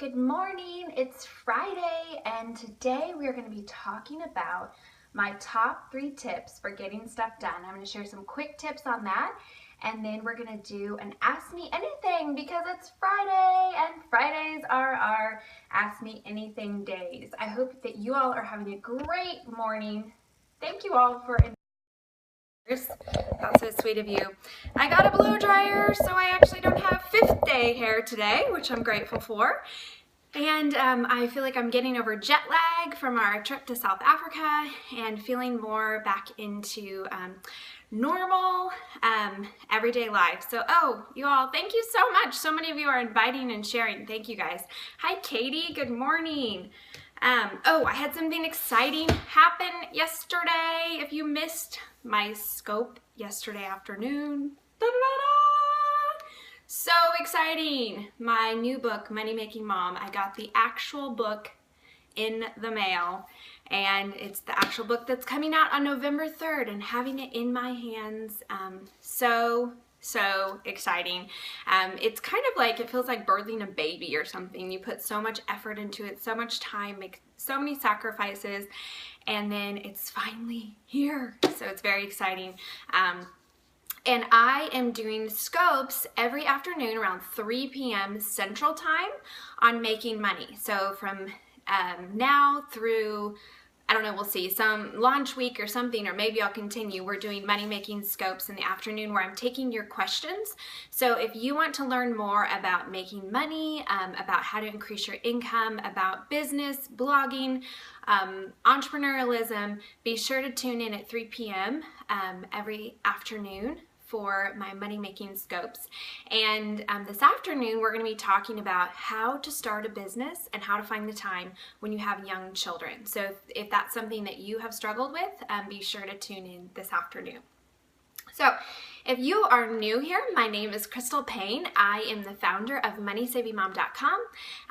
Good morning, it's Friday, and today we are going to be talking about my top 3 tips for getting stuff done. I'm going to share some quick tips on that, and then we're going to do an Ask Me Anything because it's Friday, and Fridays are our Ask Me Anything days. I hope that you all are having a great morning. Thank you all for That's so sweet of you. I got a blow dryer, so I actually don't have 5th day hair today, which I'm grateful for. And I feel like I'm getting over jet lag from our trip to South Africa and feeling more back into normal everyday life. So, you all, thank you so much. So many of you are inviting and sharing. Thank you guys. Hi, Katie. Good morning. I had something exciting happen yesterday. If you missed my scope yesterday afternoon, so exciting. My new book, Money Making Mom, I got the actual book in the mail, and it's the actual book that's coming out on November 3rd, and having it in my hands, so exciting. It's kind of like, it feels like birthing a baby or something. You put so much effort into it, so much time, make so many sacrifices, and then it's finally here. So it's very exciting. And I am doing scopes every afternoon around 3 p.m. Central Time on making money. So from now through, I don't know, we'll see, some launch week or something, or maybe I'll continue. We're doing money making scopes in the afternoon where I'm taking your questions. So if you want to learn more about making money, about how to increase your income, about business, blogging, entrepreneurialism, be sure to tune in at 3 p.m. Every afternoon for my money making scopes. And this afternoon we're going to be talking about how to start a business and how to find the time when you have young children. So if that's something that you have struggled with, be sure to tune in this afternoon. So if you are new here, my name is Crystal Payne. I am the founder of MoneySavingMom.com.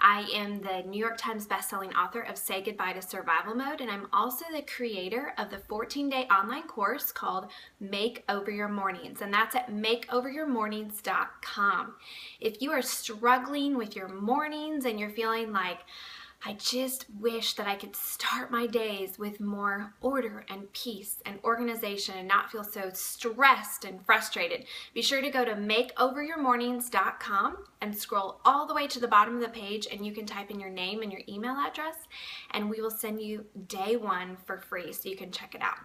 I am the New York Times bestselling author of Say Goodbye to Survival Mode, and I'm also the creator of the 14-day online course called Make Over Your Mornings, and that's at makeoveryourmornings.com. If you are struggling with your mornings and you're feeling like, I just wish that I could start my days with more order and peace and organization and not feel so stressed and frustrated, be sure to go to makeoveryourmornings.com and scroll all the way to the bottom of the page, and you can type in your name and your email address, and we will send you day 1 for free so you can check it out.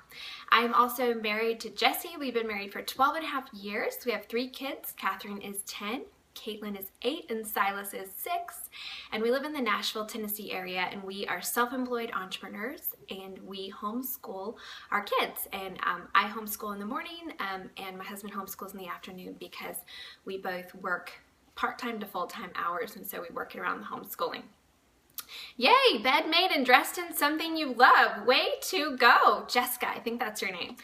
I'm also married to Jesse. We've been married for 12 and a half years. We have 3 kids. Catherine is 10. Caitlin is 8 and Silas is 6, and we live in the Nashville, Tennessee area, and we are self-employed entrepreneurs, and we homeschool our kids. And I homeschool in the morning, and my husband homeschools in the afternoon because we both work part-time to full-time hours, and so we work it around the homeschooling. Yay, bed made and dressed in something you love. Way to go, Jessica, I think that's your name.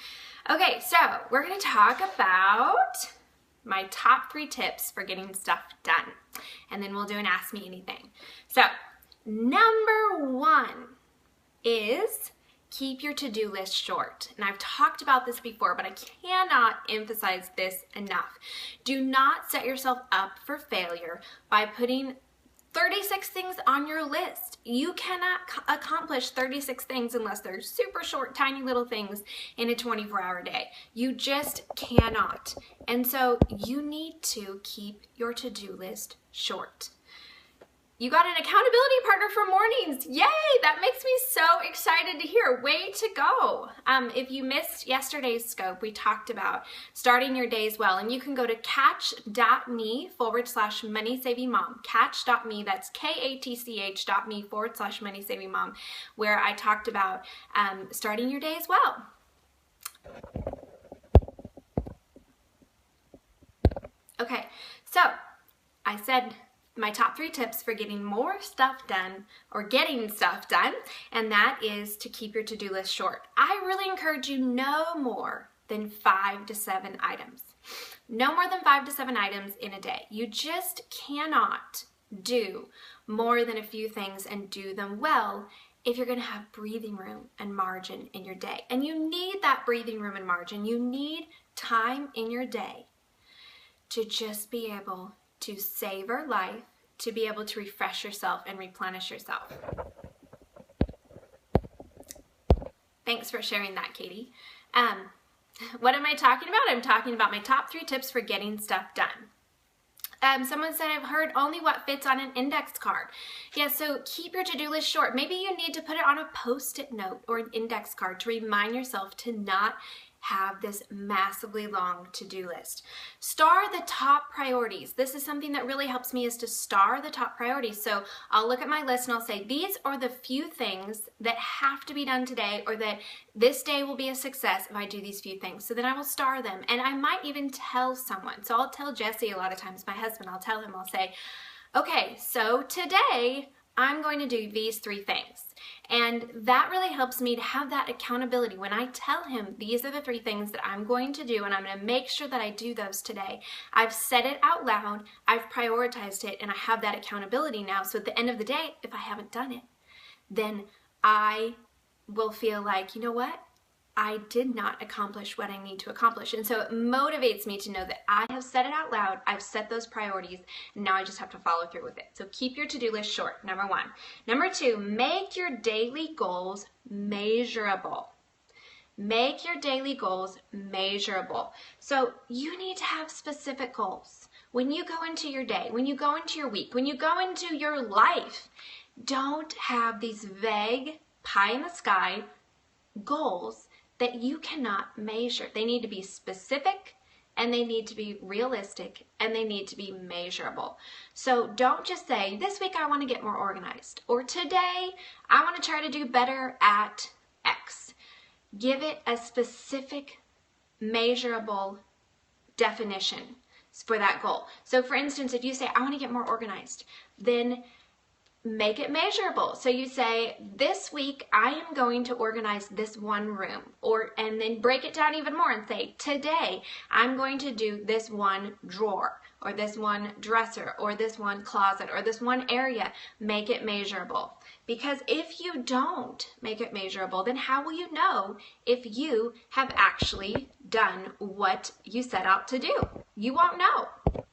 Okay, so we're going to talk about my top 3 tips for getting stuff done, and then we'll do an Ask Me Anything. So number 1 is keep your to-do list short. And I've talked about this before, but I cannot emphasize this enough. Do not set yourself up for failure by putting 36 things on your list. You cannot accomplish 36 things unless they're super short, tiny little things in a 24-hour day. You just cannot. And so you need to keep your to-do list short. You got an accountability partner for mornings. Yay! That makes me so excited to hear. Way to go. If you missed yesterday's scope, we talked about starting your days well, and you can go to catch.me/MoneySavingMom. Catch.me, that's KATCH.me/MoneySavingMom, where I talked about starting your days well. Okay, so I said my top 3 tips for getting more stuff done, or getting stuff done, and that is to keep your to-do list short. I really encourage you no more than 5 to 7 items. No more than 5 to 7 items in a day. You just cannot do more than a few things and do them well if you're going to have breathing room and margin in your day. And you need that breathing room and margin. You need time in your day to just be able to savor life, to be able to refresh yourself and replenish yourself. Thanks for sharing that, Katie. What am I talking about? I'm talking about my top 3 tips for getting stuff done. Someone said, I've heard only what fits on an index card. Yeah, so keep your to-do list short. Maybe you need to put it on a Post-it note or an index card to remind yourself to not have this massively long to-do list. Star the top priorities. This is something that really helps me, is to star the top priorities. So I'll look at my list and I'll say, these are the few things that have to be done today, or that this day will be a success if I do these few things. So then I will star them, and I might even tell someone. So I'll tell Jesse a lot of times, my husband, I'll tell him, I'll say, okay, so today I'm going to do these 3 things. And that really helps me to have that accountability. When I tell him these are the 3 things that I'm going to do, and I'm going to make sure that I do those today, I've said it out loud, I've prioritized it, and I have that accountability now. So at the end of the day, if I haven't done it, then I will feel like, you know what? I did not accomplish what I need to accomplish. And so it motivates me to know that I have said it out loud, I've set those priorities, and now I just have to follow through with it. So keep your to-do list short, number 1. Number 2, make your daily goals measurable. Make your daily goals measurable. So you need to have specific goals. When you go into your day, when you go into your week, when you go into your life, don't have these vague, pie in the sky goals that you cannot measure. They need to be specific, and they need to be realistic, and they need to be measurable. So don't just say, this week I want to get more organized, or today I want to try to do better at X. Give it a specific, measurable definition for that goal. So for instance, if you say, I want to get more organized, then make it measurable. So you say, this week I am going to organize this one room, and then break it down even more and say, today I'm going to do this one drawer, or this one dresser, or this one closet, or this one area. Make it measurable. Because if you don't make it measurable, then how will you know if you have actually done what you set out to do? You won't know.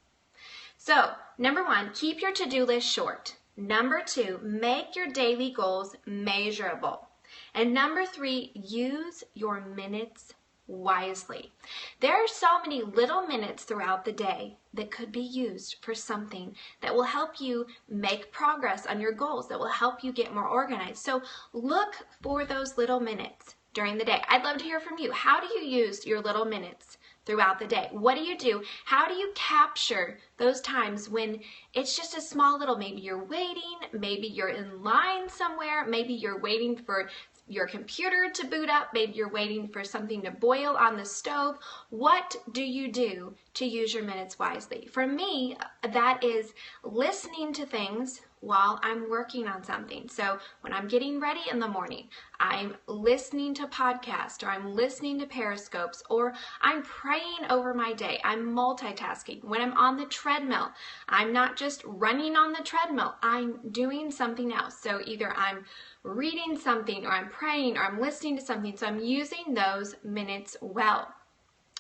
So number 1, keep your to-do list short. Number 2, make your daily goals measurable. And number 3, use your minutes wisely. There are so many little minutes throughout the day that could be used for something that will help you make progress on your goals, that will help you get more organized. So look for those little minutes during the day. I'd love to hear from you. How do you use your little minutes throughout the day? What do you do? How do you capture those times when it's just a small little, maybe you're waiting, maybe you're in line somewhere, maybe you're waiting for your computer to boot up, maybe you're waiting for something to boil on the stove. What do you do to use your minutes wisely? For me, that is listening to things while I'm working on something. So when I'm getting ready in the morning, I'm listening to podcasts, or I'm listening to Periscopes, or I'm praying over my day. I'm multitasking. When I'm on the treadmill, I'm not just running on the treadmill, I'm doing something else. So either I'm reading something, or I'm praying, or I'm listening to something. So I'm using those minutes well.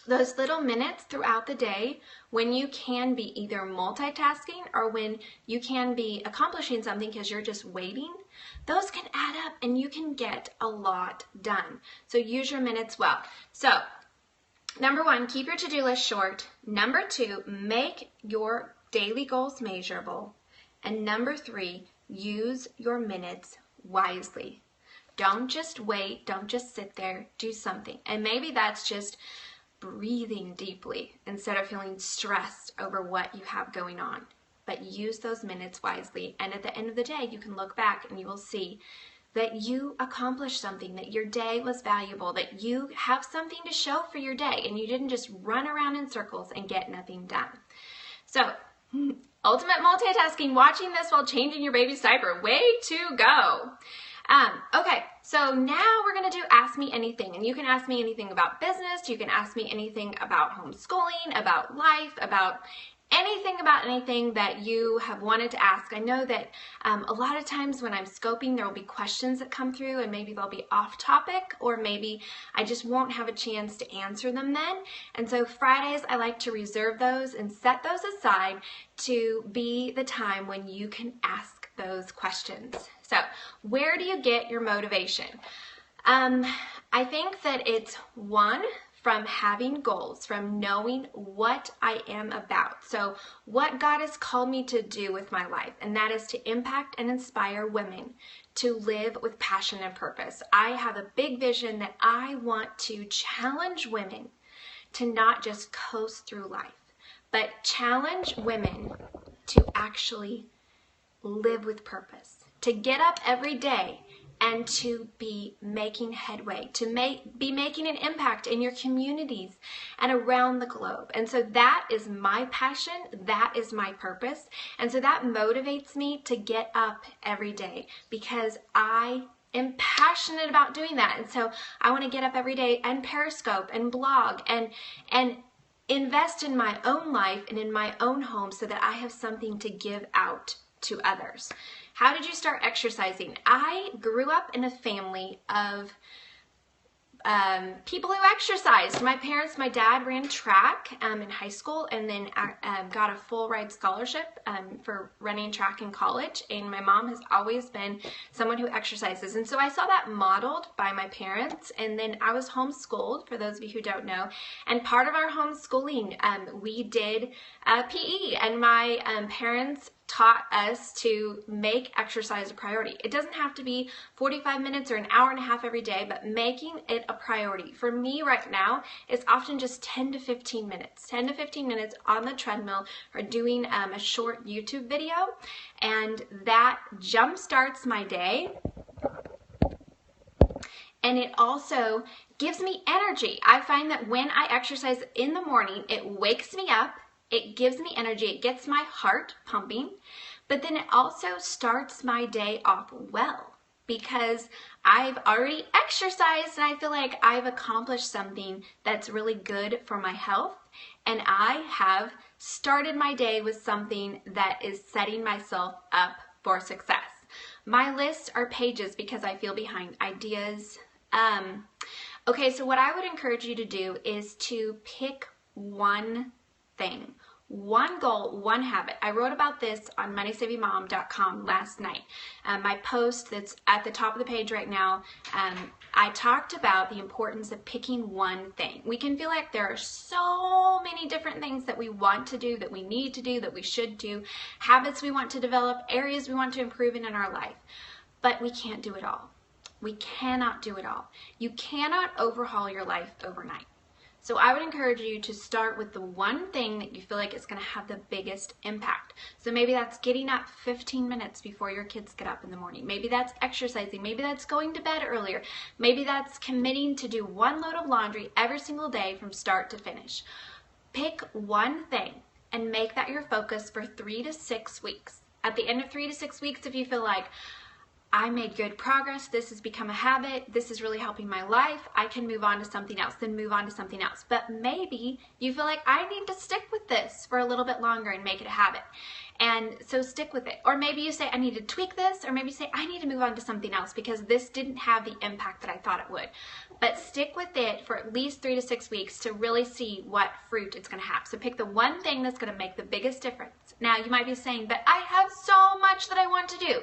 Those little minutes throughout the day when you can be either multitasking or when you can be accomplishing something because you're just waiting, those can add up and you can get a lot done. So use your minutes well. So number 1, keep your to-do list short. Number 2, make your daily goals measurable. And number 3, use your minutes wisely. Don't just wait. Don't just sit there. Do something. And maybe that's just breathing deeply instead of feeling stressed over what you have going on. But use those minutes wisely, and at the end of the day, you can look back and you will see that you accomplished something, that your day was valuable, that you have something to show for your day, and you didn't just run around in circles and get nothing done. So, ultimate multitasking, watching this while changing your baby's diaper, way to go. Okay, so now we're going to do Ask Me Anything, and you can ask me anything about business, you can ask me anything about homeschooling, about life, about anything about anything that you have wanted to ask. I know that a lot of times when I'm scoping, there will be questions that come through and maybe they'll be off topic, or maybe I just won't have a chance to answer them then. And so Fridays, I like to reserve those and set those aside to be the time when you can ask those questions. So where do you get your motivation? I think that it's one, from having goals, from knowing what I am about. So what God has called me to do with my life, and that is to impact and inspire women to live with passion and purpose. I have a big vision that I want to challenge women to not just coast through life, but challenge women to actually live with purpose, to get up every day and to be making headway, to be making an impact in your communities and around the globe. And so that is my passion, that is my purpose. And so that motivates me to get up every day because I am passionate about doing that. And so I want to get up every day and Periscope and blog and invest in my own life and in my own home so that I have something to give out to others. How did you start exercising? I grew up in a family of people who exercised. My dad ran track in high school and then got a full ride scholarship for running track in college. And my mom has always been someone who exercises. And so I saw that modeled by my parents. And then I was homeschooled, for those of you who don't know. And part of our homeschooling, we did PE. And my parents taught us to make exercise a priority. It doesn't have to be 45 minutes or an hour and a half every day, but making it a priority. For me right now, it's often just 10 to 15 minutes. 10 to 15 minutes on the treadmill or doing a short YouTube video, and that jumpstarts my day. And it also gives me energy. I find that when I exercise in the morning, it wakes me up. It gives me energy, it gets my heart pumping, but then it also starts my day off well because I've already exercised and I feel like I've accomplished something that's really good for my health, and I have started my day with something that is setting myself up for success. My lists are pages because I feel behind ideas. Okay, so what I would encourage you to do is to pick one thing, one goal, one habit. I wrote about this on MoneySavingMom.com last night. My post that's at the top of the page right now, I talked about the importance of picking one thing. We can feel like there are so many different things that we want to do, that we need to do, that we should do, habits we want to develop, areas we want to improve in our life, but we can't do it all. We cannot do it all. You cannot overhaul your life overnight. So I would encourage you to start with the one thing that you feel like is going to have the biggest impact. So maybe that's getting up 15 minutes before your kids get up in the morning. Maybe that's exercising. Maybe that's going to bed earlier. Maybe that's committing to do one load of laundry every single day from start to finish. Pick one thing and make that your focus for 3 to 6 weeks. At the end of 3 to 6 weeks, if you feel like, I made good progress, this has become a habit, this is really helping my life, I can move on to something else, then move on to something else. But maybe you feel like I need to stick with this for a little bit longer and make it a habit. And so stick with it. Or maybe you say, I need to tweak this, or maybe you say, I need to move on to something else because this didn't have the impact that I thought it would. But stick with it for at least 3 to 6 weeks to really see what fruit it's going to have. So pick the one thing that's going to make the biggest difference. Now you might be saying, but I have so much that I want to do.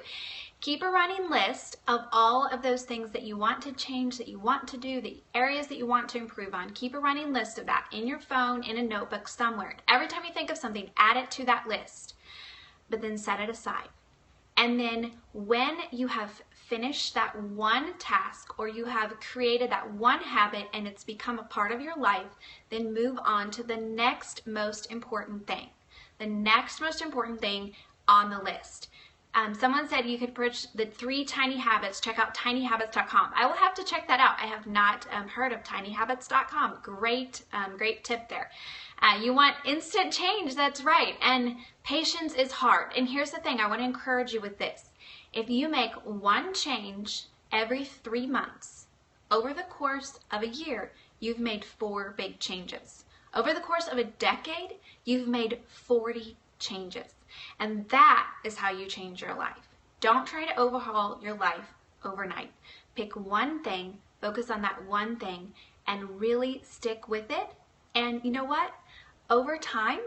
Keep a running list of all of those things that you want to change, that you want to do, the areas that you want to improve on. Keep a running list of that in your phone, in a notebook, somewhere. Every time you think of something, add it to that list, but then set it aside. And then when you have finished that one task or you have created that one habit and it's become a part of your life, then move on to the next most important thing. The next most important thing on the list. Someone said you could purchase the 3 tiny habits. Check out tinyhabits.com. I will have to check that out. I have not heard of tinyhabits.com. Great tip there. You want instant change, that's right. And patience is hard. And here's the thing, I want to encourage you with this. If you make one change every 3 months, over the course of a year, you've made 4 big changes. Over the course of a decade, you've made 40 changes. And that is how you change your life. Don't try to overhaul your life overnight. Pick one thing, focus on that one thing, and really stick with it. And you know what? Over time,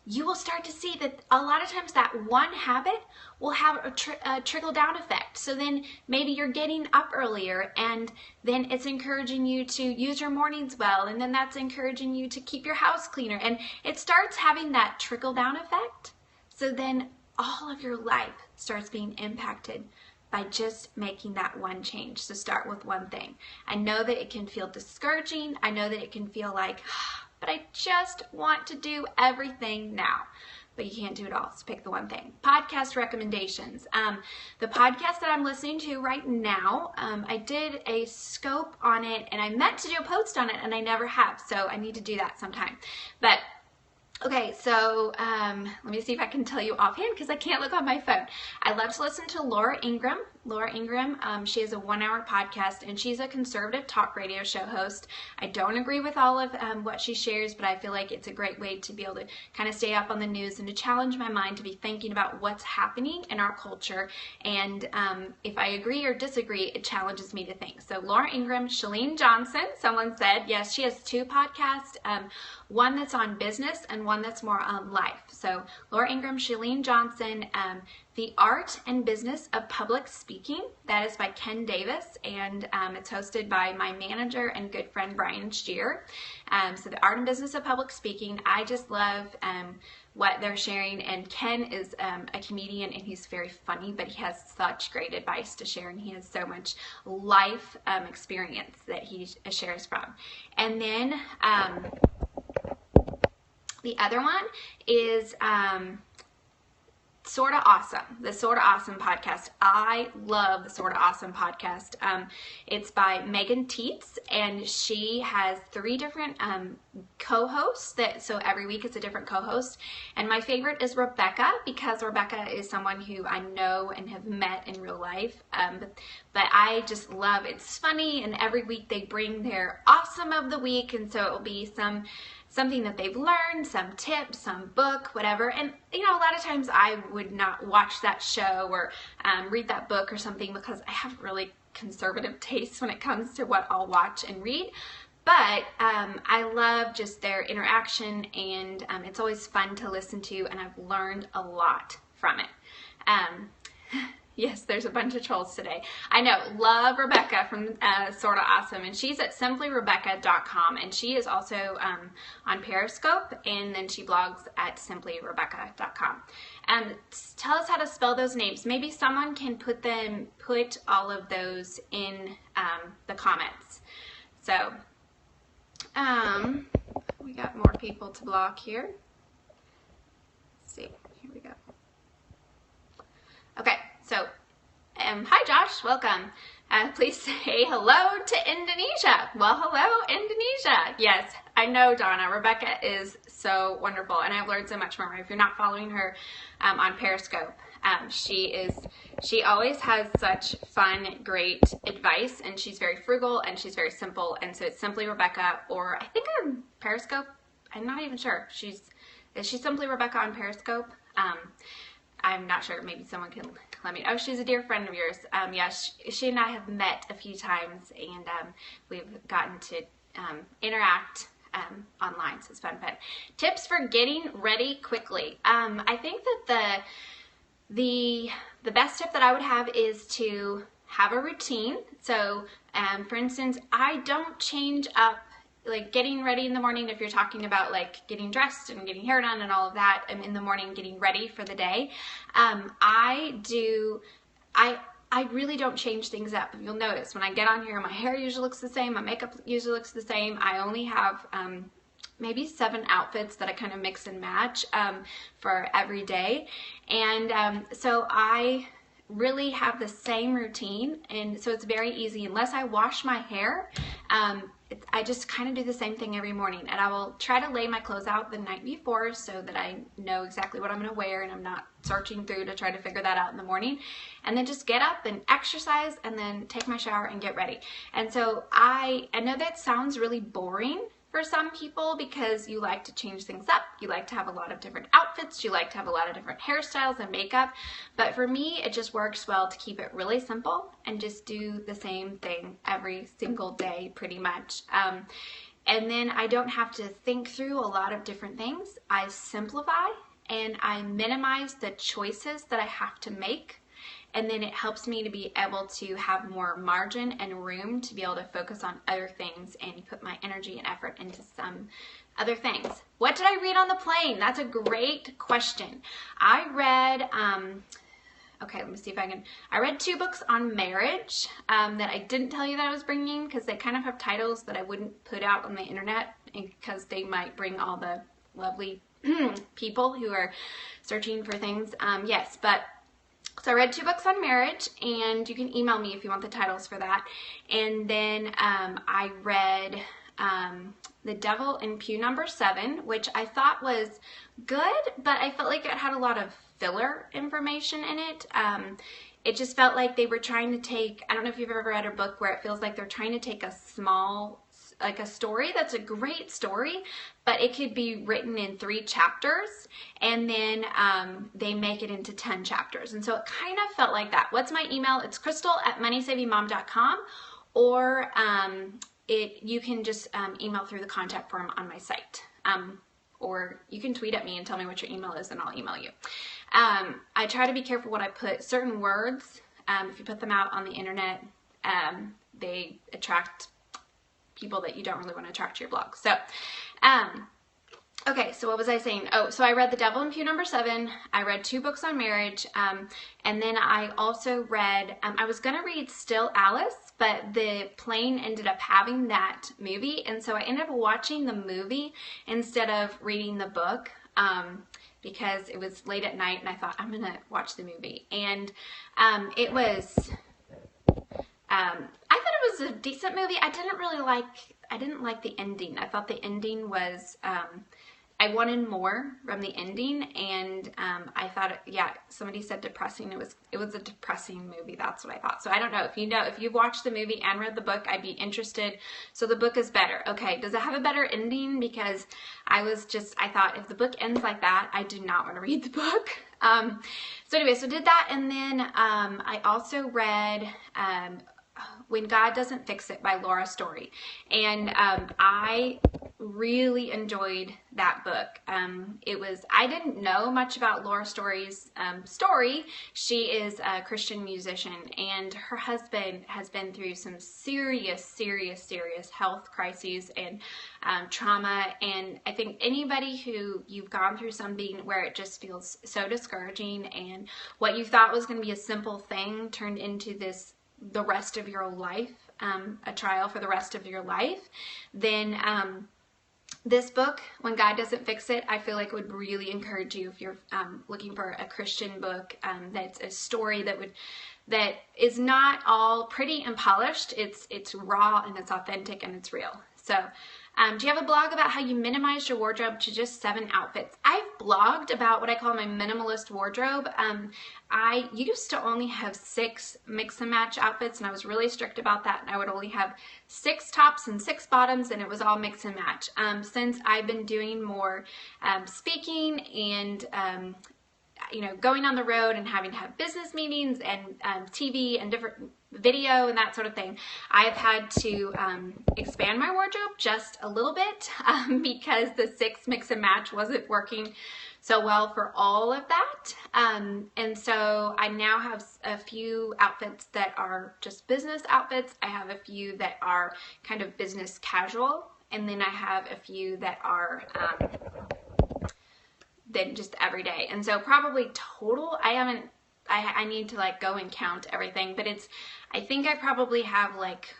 you will start to see that a lot of times that one habit will have a trickle-down effect. So then maybe you're getting up earlier, and then it's encouraging you to use your mornings well, and then that's encouraging you to keep your house cleaner. And it starts having that trickle-down effect. So then all of your life starts being impacted by just making that one change. So start with one thing. I know that it can feel discouraging. I know that it can feel like, but I just want to do everything now. But you can't do it all, so pick the one thing. Podcast recommendations. The podcast that I'm listening to right now, I did a scope on it, and I meant to do a post on it, and I never have, so I need to do that sometime. But okay, so let me see if I can tell you offhand because I can't look on my phone. I love to listen to Laura Ingraham. She has a 1-hour podcast, and she's a conservative talk radio show host. I don't agree with all of what she shares, but I feel like it's a great way to be able to kind of stay up on the news and to challenge my mind to be thinking about what's happening in our culture. And if I agree or disagree, it challenges me to think. So Laura Ingraham, Chalene Johnson, someone said, yes, she has 2 podcasts, one that's on business and one that's more on life. So Laura Ingraham, Chalene Johnson, The Art and Business of Public Speaking. That is by Ken Davis, and it's hosted by my manager and good friend Brian Steer. So The Art and Business of Public Speaking. I just love what they're sharing, and Ken is a comedian, and he's very funny, but he has such great advice to share, and he has so much life experience that he shares from. And then the other one is Sorta Awesome, the Sorta Awesome podcast. I love the Sorta Awesome podcast. It's by Megan Tietz, and she has 3 different co-hosts. So every week it's a different co-host. And my favorite is Rebecca, because Rebecca is someone who I know and have met in real life. But I just love, it's funny, and every week they bring their awesome of the week, and so it will be something that they've learned, some tips, some book, whatever. And, you know, a lot of times I would not watch that show or read that book or something because I have really conservative tastes when it comes to what I'll watch and read. But I love just their interaction, and it's always fun to listen to, and I've learned a lot from it. Yes, there's a bunch of trolls today. I know. Love Rebecca from Sorta Awesome, and she's at simplyrebecca.com, and she is also on Periscope, and then she blogs at simplyrebecca.com. Tell us how to spell those names. Maybe someone can put all of those in the comments. So we got more people to block here. Let's see. Here we go. Okay. So, hi Josh, welcome. Please say hello to Indonesia. Well, hello Indonesia. Yes, I know Donna. Rebecca is so wonderful, and I've learned so much from her. If you're not following her on Periscope, she always has such fun, great advice, and she's very frugal, and she's very simple, and so it's Simply Rebecca, or I think on Periscope, I'm not even sure. Is she Simply Rebecca on Periscope? I'm not sure. Maybe someone can let me know. Oh, she's a dear friend of yours. Yeah, she and I have met a few times, and we've gotten to interact online, so it's fun. But tips for getting ready quickly. I think that the best tip that I would have is to have a routine. So, for instance, I don't change up like getting ready in the morning. If you're talking about like getting dressed and getting hair done and all of that, in the morning, getting ready for the day, I really don't change things up. You'll notice when I get on here, my hair usually looks the same, my makeup usually looks the same. I only have maybe 7 outfits that I kind of mix and match for every day, and so I really have the same routine, and so it's very easy. Unless I wash my hair, I just kind of do the same thing every morning, and I will try to lay my clothes out the night before so that I know exactly what I'm going to wear, and I'm not searching through to try to figure that out in the morning, and then just get up and exercise, and then take my shower and get ready. And so I know that sounds really boring, for some people because you like to change things up. You like to have a lot of different outfits. You like to have a lot of different hairstyles and makeup. But for me, it just works well to keep it really simple and just do the same thing every single day pretty much. And then I don't have to think through a lot of different things. I simplify and I minimize the choices that I have to make. And then it helps me to be able to have more margin and room to be able to focus on other things and put my energy and effort into some other things. What did I read on the plane? That's a great question. I read, okay, let me see if I read 2 books on marriage that I didn't tell you that I was bringing because they kind of have titles that I wouldn't put out on the internet because they might bring all the lovely people who are searching for things. Yes, but so I read 2 books on marriage, and you can email me if you want the titles for that. And then I read The Devil in Pew Number 7, which I thought was good, but I felt like it had a lot of filler information in it. It just felt like they were trying to take, I don't know if you've ever read a book where it feels like they're trying to take a small, like a story that's a great story, but it could be written in 3 chapters, and then they make it into 10 chapters. And so it kind of felt like that. What's my email? It's crystal@moneysavingmom.com, or you can just email through the contact form on my site. Or you can tweet at me and tell me what your email is and I'll email you. I try to be careful what I put. Certain words, if you put them out on the internet, they attract people that you don't really want to attract to your blog. So, okay, so what was I saying? Oh, so I read The Devil in Pew Number 7. I read 2 books on marriage. And then I also read, I was going to read Still Alice, but the plane ended up having that movie. And so I ended up watching the movie instead of reading the book because it was late at night and I thought, I'm going to watch the movie. And it was... I thought it was a decent movie. I didn't like the ending. I thought the ending was, I wanted more from the ending, and I thought, yeah, somebody said depressing. It was a depressing movie. That's what I thought. So I don't know if you've watched the movie and read the book, I'd be interested. So the book is better. Okay, does it have a better ending? Because I thought if the book ends like that, I do not want to read the book. So anyway, so did that, and then I also read When God Doesn't Fix It by Laura Story. And I really enjoyed that book. I didn't know much about Laura Story's story. She is a Christian musician, and her husband has been through some serious health crises and trauma. And I think anybody who you've gone through something where it just feels so discouraging, and what you thought was going to be a simple thing turned into the rest of your life, a trial for the rest of your life, then this book, When God Doesn't Fix It, I feel like would really encourage you if you're looking for a Christian book that's a story that is not all pretty and polished. It's raw and it's authentic and it's real. So do you have a blog about how you minimize your wardrobe to just 7 outfits? I've blogged about what I call my minimalist wardrobe. I used to only have 6 mix and match outfits, and I was really strict about that. And I would only have 6 tops and 6 bottoms, and it was all mix and match. Since I've been doing more speaking and going on the road and having to have business meetings and TV and different video and that sort of thing, I've had to expand my wardrobe just a little bit because the 6 mix and match wasn't working so well for all of that. And so I now have a few outfits that are just business outfits. I have a few that are kind of business casual, and then I have a few that are than just every day. And so probably total, I need to like go and count everything, but I think I probably have like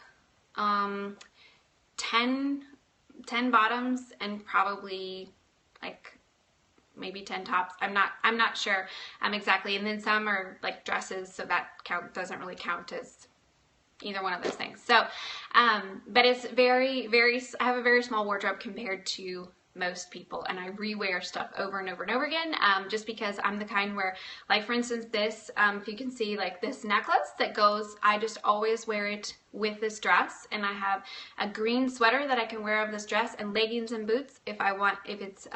10 bottoms and probably like maybe 10 tops. I'm not sure exactly. And then some are like dresses, so that doesn't really count as either one of those things. So but it's very I have a very small wardrobe compared to most people, and I rewear stuff over and over and over again, just because I'm the kind where, like for instance this, if you can see, like this necklace that goes, I just always wear it with this dress, and I have a green sweater that I can wear over this dress, and leggings and boots if it's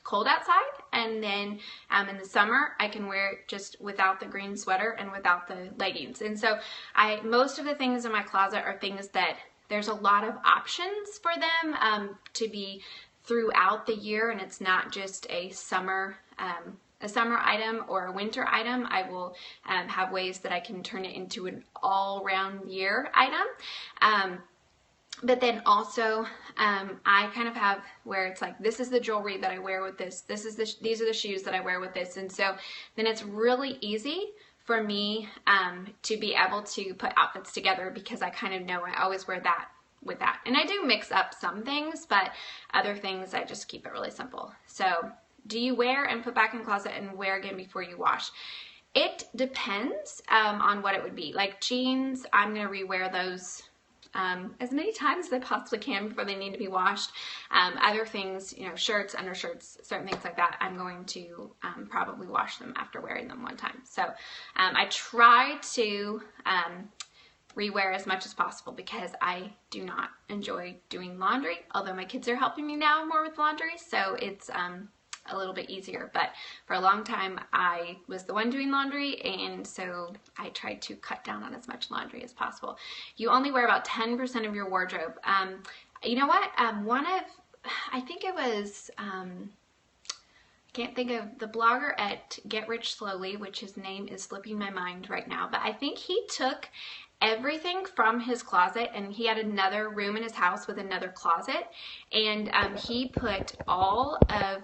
cold outside, and then in the summer I can wear it just without the green sweater and without the leggings. And so most of the things in my closet are things that there's a lot of options for them to be throughout the year, and it's not just a summer item or a winter item. I will have ways that I can turn it into an all-round year item. But then also, I kind of have where it's like, this is the jewelry that I wear with this. These are the shoes that I wear with this. And so then it's really easy for me to be able to put outfits together, because I kind of know I always wear that with that. And I do mix up some things, but other things I just keep it really simple. So do you wear and put back in the closet and wear again before you wash? It depends on what it would be. Like jeans, I'm going to rewear those as many times as I possibly can before they need to be washed. Other things, you know, shirts, undershirts, certain things like that, I'm going to probably wash them after wearing them one time. So I try to rewear as much as possible, because I do not enjoy doing laundry, although my kids are helping me now more with laundry, so it's a little bit easier. But for a long time I was the one doing laundry, and so I tried to cut down on as much laundry as possible. You only wear about 10% of your wardrobe. You know what, I think it was can't think of the blogger at Get Rich Slowly, which his name is slipping my mind right now, but I think he took everything from his closet, and he had another room in his house with another closet, and he put all of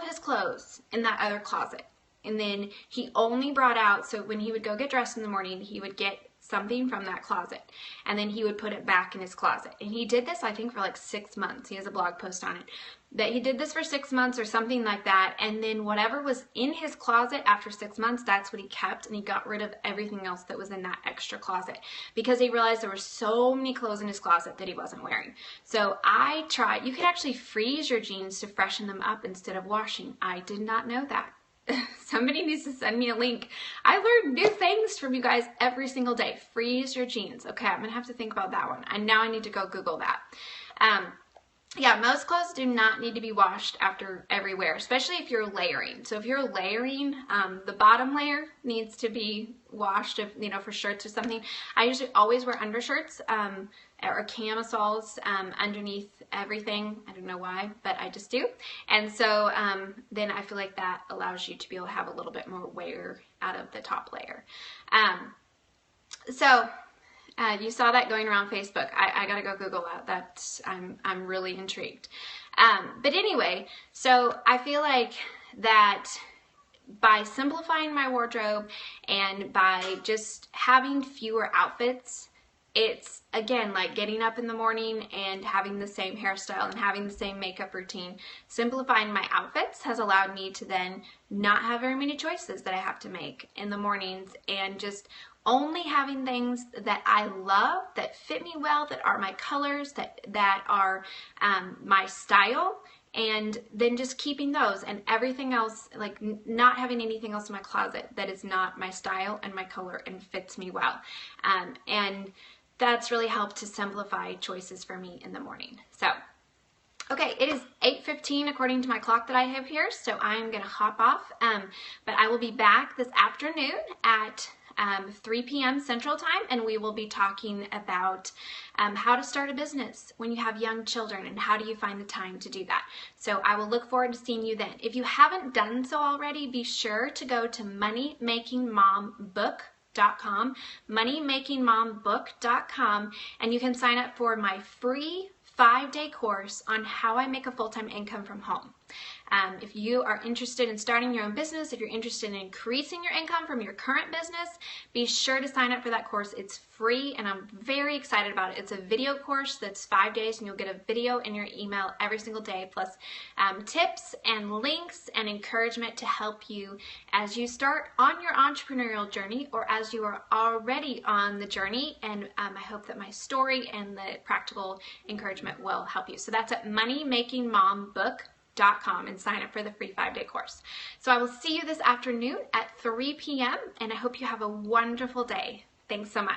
his clothes in that other closet, and then he only brought out, so when he would go get dressed in the morning, he would get something from that closet, and then he would put it back in his closet. And he did this, I think, for like 6 months. He has a blog post on it, that he did this for 6 months or something like that, and then whatever was in his closet after 6 months, that's what he kept, and he got rid of everything else that was in that extra closet, because he realized there were so many clothes in his closet that he wasn't wearing. So I tried, you could actually freeze your jeans to freshen them up instead of washing. I did not know that. Somebody needs to send me a link. I learn new things from you guys every single day. Freeze your jeans. Okay, I'm gonna have to think about that one. And now I need to go Google that. Yeah, most clothes do not need to be washed after every wear, especially if you're layering. So if you're layering, the bottom layer needs to be washed, if, you know, for shirts or something. I usually always wear undershirts or camisoles underneath everything. I don't know why, but I just do. And so then I feel like that allows you to be able to have a little bit more wear out of the top layer. You saw that going around Facebook. I gotta go Google that. I'm really intrigued. But anyway, so I feel like that by simplifying my wardrobe and by just having fewer outfits, it's again like getting up in the morning and having the same hairstyle and having the same makeup routine. Simplifying my outfits has allowed me to then not have very many choices that I have to make in the mornings, and just only having things that I love, that fit me well, that are my colors, that are my style, and then just keeping those, and everything else, like not having anything else in my closet that is not my style and my color and fits me well. And that's really helped to simplify choices for me in the morning. So, okay, it is 8:15 according to my clock that I have here, so I'm gonna hop off, but I will be back this afternoon at 3 p.m. Central Time, and we will be talking about how to start a business when you have young children, and how do you find the time to do that. So I will look forward to seeing you then. If you haven't done so already, be sure to go to MoneyMakingMomBook.com, MoneyMakingMomBook.com, and you can sign up for my free 5-day course on how I make a full-time income from home. If you are interested in starting your own business, if you're interested in increasing your income from your current business, be sure to sign up for that course. It's free and I'm very excited about it. It's a video course that's 5 days and you'll get a video in your email every single day, plus tips and links and encouragement to help you as you start on your entrepreneurial journey or as you are already on the journey. And I hope that my story and the practical encouragement will help you. So that's at MoneyMakingMomBook.com and sign up for the free 5-day course. So I will see you this afternoon at 3 p.m. and I hope you have a wonderful day. Thanks so much.